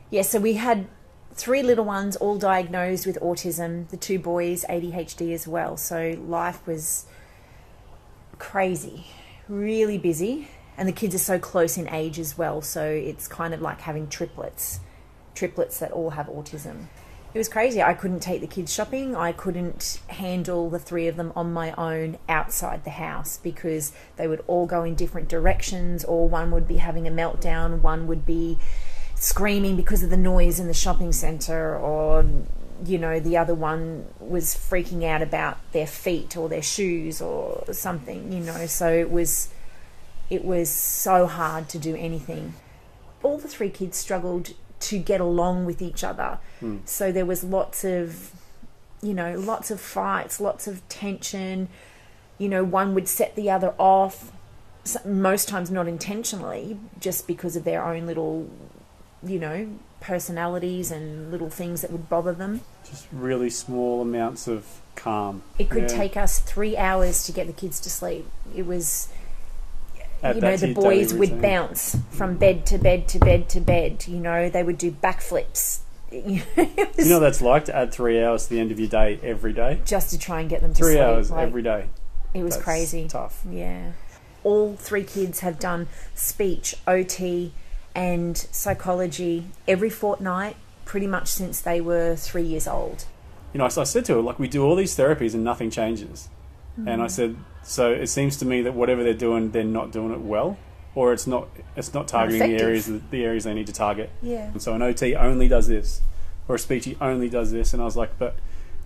Yeah, so we had 3 little ones all diagnosed with autism, the 2 boys ADHD as well. So life was crazy, really busy, and the kids are so close in age as well, so it's kind of like having triplets that all have autism. It was crazy. I couldn't take the kids shopping. I couldn't handle the 3 of them on my own outside the house because they would all go in different directions, or one would be having a meltdown, one would be screaming because of the noise in the shopping centre, or you know, the other one was freaking out about their feet or their shoes or something, you know. So it was so hard to do anything. All the 3 kids struggled to get along with each other. So there was lots of fights, lots of tension. You know, one would set the other off, most times not intentionally, just because of their own little, you know, personalities and little things that would bother them. Just really small amounts of calm. It could take us 3 hours to get the kids to sleep. It was, you know, the boys would bounce from bed to bed to bed to bed. You know, they would do backflips. You know what that's like, to add 3 hours to the end of your day every day? Just to try and get them to sleep. 3 hours every day. It was crazy. Tough. Yeah. All 3 kids have done speech, OT, and psychology every fortnight, pretty much since they were 3 years old. You know, so I said to her, like, we do all these therapies and nothing changes. And I said, so it seems to me that whatever they're doing, they're not doing it well, or it's not targeting the areas they need to target. Yeah. And so an OT only does this, or a speechy only does this. And I was like, but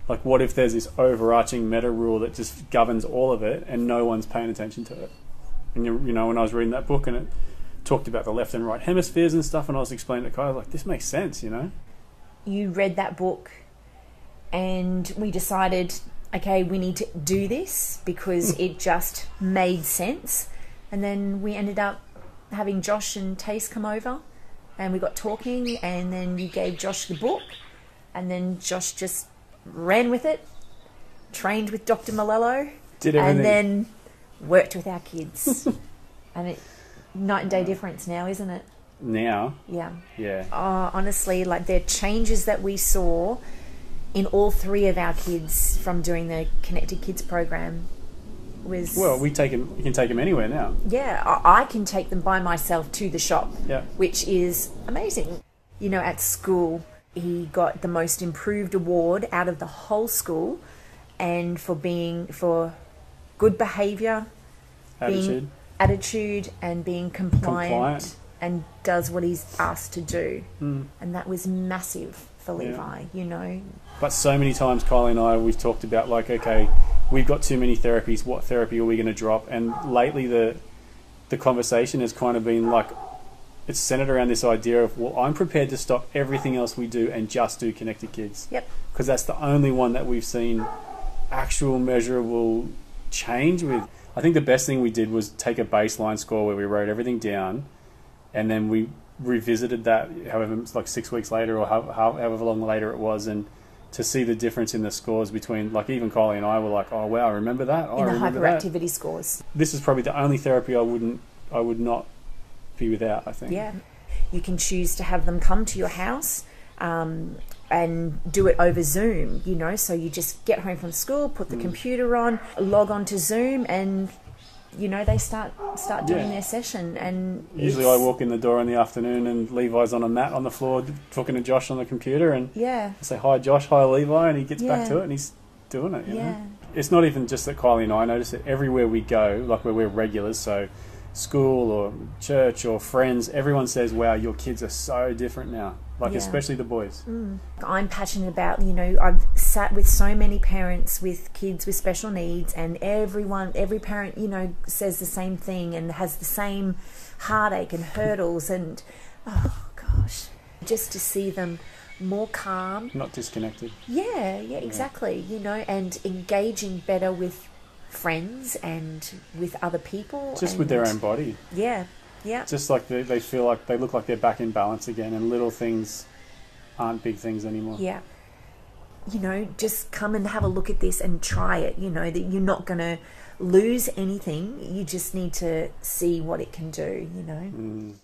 like, what if there's this overarching meta rule that just governs all of it and no one's paying attention to it? And you know, when I was reading that book and it talked about the left and right hemispheres and stuff, and I was explaining to Kai, like, this makes sense, you know? You read that book and we decided, okay, we need to do this because it just made sense. And then we ended up having Josh and Tace come over and we got talking, and then you gave Josh the book, and then Josh just ran with it, trained with Dr. Melillo, did everything, and then worked with our kids. And it, night and day difference now, isn't it? Now? Yeah. Yeah. Honestly, like, the changes that we saw in all 3 of our kids from doing the Connected Kidz program was... Well, you can take them anywhere now. Yeah, I can take them by myself to the shop, which is amazing. You know, at school, he got the most improved award out of the whole school, and for good behaviour, attitude, and being compliant, and does what he's asked to do. And that was massive for Levi, you know. But so many times Kylie and I, we've talked about, like, okay, we've got too many therapies, what therapy are we going to drop? And lately the conversation has kind of been like, it's centered around this idea of, well, I'm prepared to stop everything else we do and just do Connected Kidz. Yep. Because that's the only one that we've seen actual measurable change with. I think the best thing we did was take a baseline score where we wrote everything down, and then we revisited that, however, like 6 weeks later or however long later it was, and to see the difference in the scores between, like, even Kylie and I were like, oh wow, I remember that. Oh, in the hyperactivity scores. This is probably the only therapy I would not be without, I think. Yeah. You can choose to have them come to your house and do it over Zoom, you know, so you just get home from school, put the computer on, log on to Zoom, and you know, they start doing their session. And usually I walk in the door in the afternoon and Levi's on a mat on the floor talking to Josh on the computer, and I say, hi Josh, hi Levi, and he gets back to it and he's doing it, you know? It's not even just that Kylie and I notice it. Everywhere we go, like where we're regulars, so school or church or friends, everyone says, wow, your kids are so different now, like especially the boys. I'm passionate about, you know, I've sat with so many parents with kids with special needs, and every parent, you know, says the same thing and has the same heartache and hurdles, and oh gosh, just to see them more calm, not disconnected, exactly, you know, and engaging better with friends and with other people, just with their own body, just like they feel like they look like they're back in balance again, and little things aren't big things anymore. You know, just come and have a look at this and try it. You know that you're not going to lose anything, you just need to see what it can do, you know.